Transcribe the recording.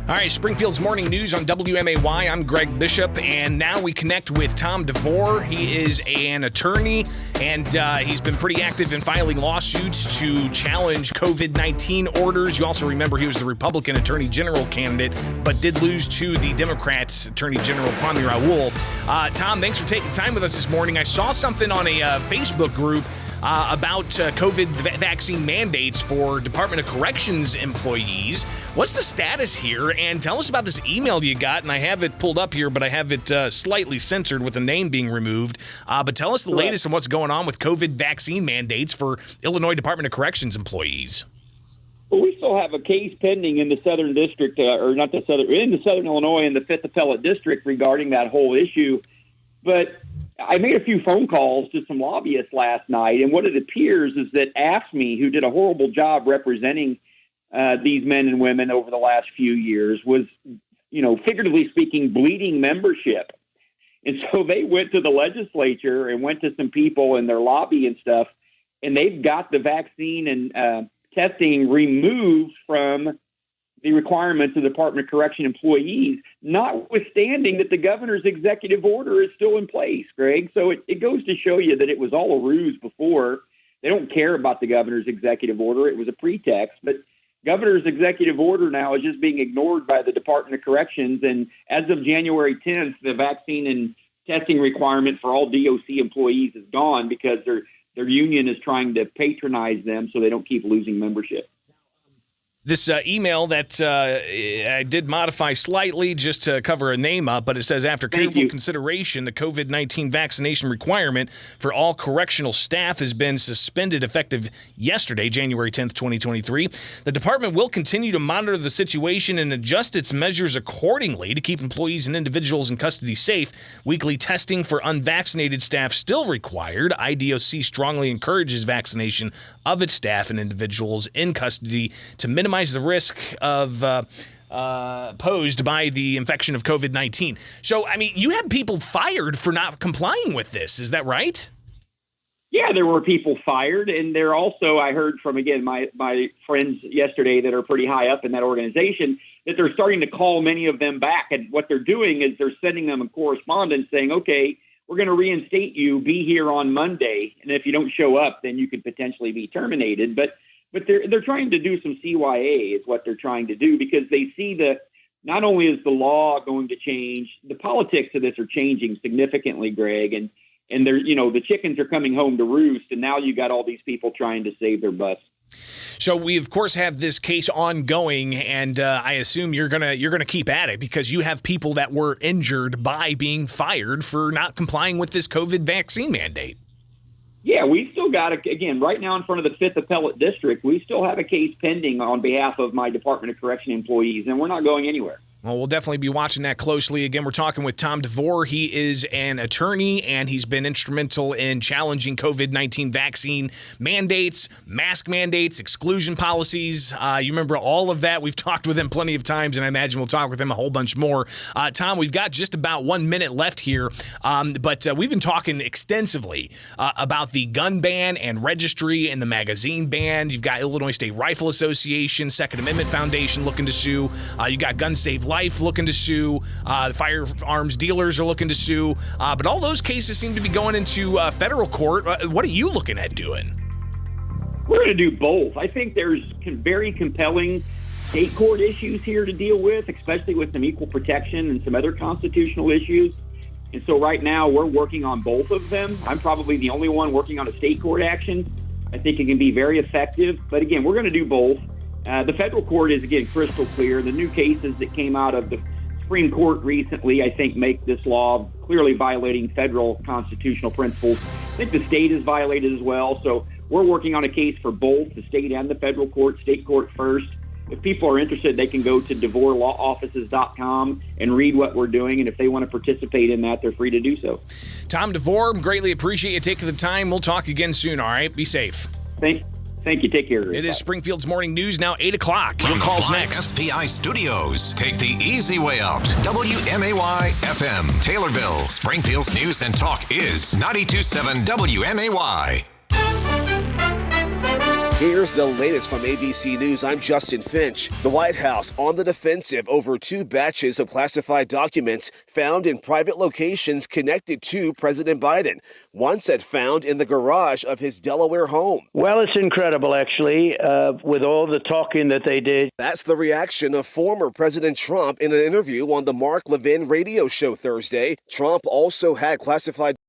All right, Springfield's Morning News on WMAY. I'm Greg Bishop, and now we connect with Tom DeVore. He is an attorney, and he's been pretty active in filing lawsuits to challenge COVID-19 orders. You also remember he was the Republican Attorney General candidate, but did lose to the Democrats' Attorney General Kwame Raoul. Tom, thanks for taking time with us this morning. I saw something on a Facebook group about COVID vaccine mandates for Department of Corrections employees. What's the status here? And tell us about this email you got. And I have it pulled up here, but I have it slightly censored with the name being removed. But tell us the latest on what's going on with COVID vaccine mandates for Illinois Department of Corrections employees. Well, we still have a case pending in the Southern District, in the Southern Illinois in the 5th Appellate District regarding that whole issue. But I made a few phone calls to some lobbyists last night, and what it appears is that AFSCME, who did a horrible job representing these men and women over the last few years, was, figuratively speaking, bleeding membership. And so they went to the legislature and went to some people in their lobby and stuff, and they've got the vaccine and testing removed from the requirements of the Department of Correction employees, notwithstanding that the governor's executive order is still in place, Greg. So it goes to show you that it was all a ruse before. They don't care about the governor's executive order. It was a pretext. But governor's executive order now is just being ignored by the Department of Corrections. And as of January 10th, the vaccine and testing requirement for all DOC employees is gone because their union is trying to patronize them so they don't keep losing membership. This email that I did modify slightly just to cover a name up, but it says, after careful consideration, the COVID-19 vaccination requirement for all correctional staff has been suspended effective yesterday, January 10th, 2023. The department will continue to monitor the situation and adjust its measures accordingly to keep employees and individuals in custody safe. Weekly testing for unvaccinated staff still required. IDOC strongly encourages vaccination of its staff and individuals in custody to minimize the risk of posed by the infection of COVID-19. So, I mean, you had people fired for not complying with this. Is that right? Yeah, there were people fired. And there also, I heard from, again, my friends yesterday that are pretty high up in that organization, that they're starting to call many of them back. And what they're doing is they're sending them a correspondence saying, okay, we're going to reinstate you, be here on Monday. And if you don't show up, then you could potentially be terminated. But they're trying to do some CYA is what they're trying to do, because they see that not only is the law going to change, the politics of this are changing significantly, Greg, and they're, the chickens are coming home to roost, and now you got all these people trying to save their butts. So we, of course, have this case ongoing, and I assume you're gonna keep at it because you have people that were injured by being fired for not complying with this COVID vaccine mandate. Yeah, we still got, again, right now in front of the 5th Appellate District, we still have a case pending on behalf of my Department of Correction employees, and we're not going anywhere. Well, we'll definitely be watching that closely. Again, we're talking with Tom DeVore. He is an attorney, and he's been instrumental in challenging COVID-19 vaccine mandates, mask mandates, exclusion policies. You remember all of that. We've talked with him plenty of times, and I imagine we'll talk with him a whole bunch more. Tom, we've got just about 1 minute left here, but we've been talking extensively about the gun ban and registry and the magazine ban. You've got Illinois State Rifle Association, Second Amendment Foundation looking to sue. You got Gun Save Life looking to sue. The firearms dealers are looking to sue. But all those cases seem to be going into federal court. What are you looking at doing? We're going to do both. I think there's very compelling state court issues here to deal with, especially with some equal protection and some other constitutional issues. And so right now we're working on both of them. I'm probably the only one working on a state court action. I think it can be very effective. But again, we're going to do both. The federal court is, again, crystal clear. The new cases that came out of the Supreme Court recently, I think, make this law clearly violating federal constitutional principles. I think the state is violated as well. So we're working on a case for both the state and the federal court, state court first. If people are interested, they can go to DeVoreLawOffices.com and read what we're doing. And if they want to participate in that, they're free to do so. Tom DeVore, greatly appreciate you taking the time. We'll talk again soon, all right? Be safe. Thank you. Take care. It is Springfield's Morning News, now 8 o'clock. Your call's next. SPI Studios. Take the easy way out. WMAY FM, Taylorville. Springfield's News and Talk is 92.7 WMAY. Here's the latest from ABC News. I'm Justin Finch. The White House on the defensive over 2 batches of classified documents found in private locations connected to President Biden. One set found in the garage of his Delaware home. Well, it's incredible, actually, with all the talking that they did. That's the reaction of former President Trump in an interview on the Mark Levin radio show Thursday. Trump also had classified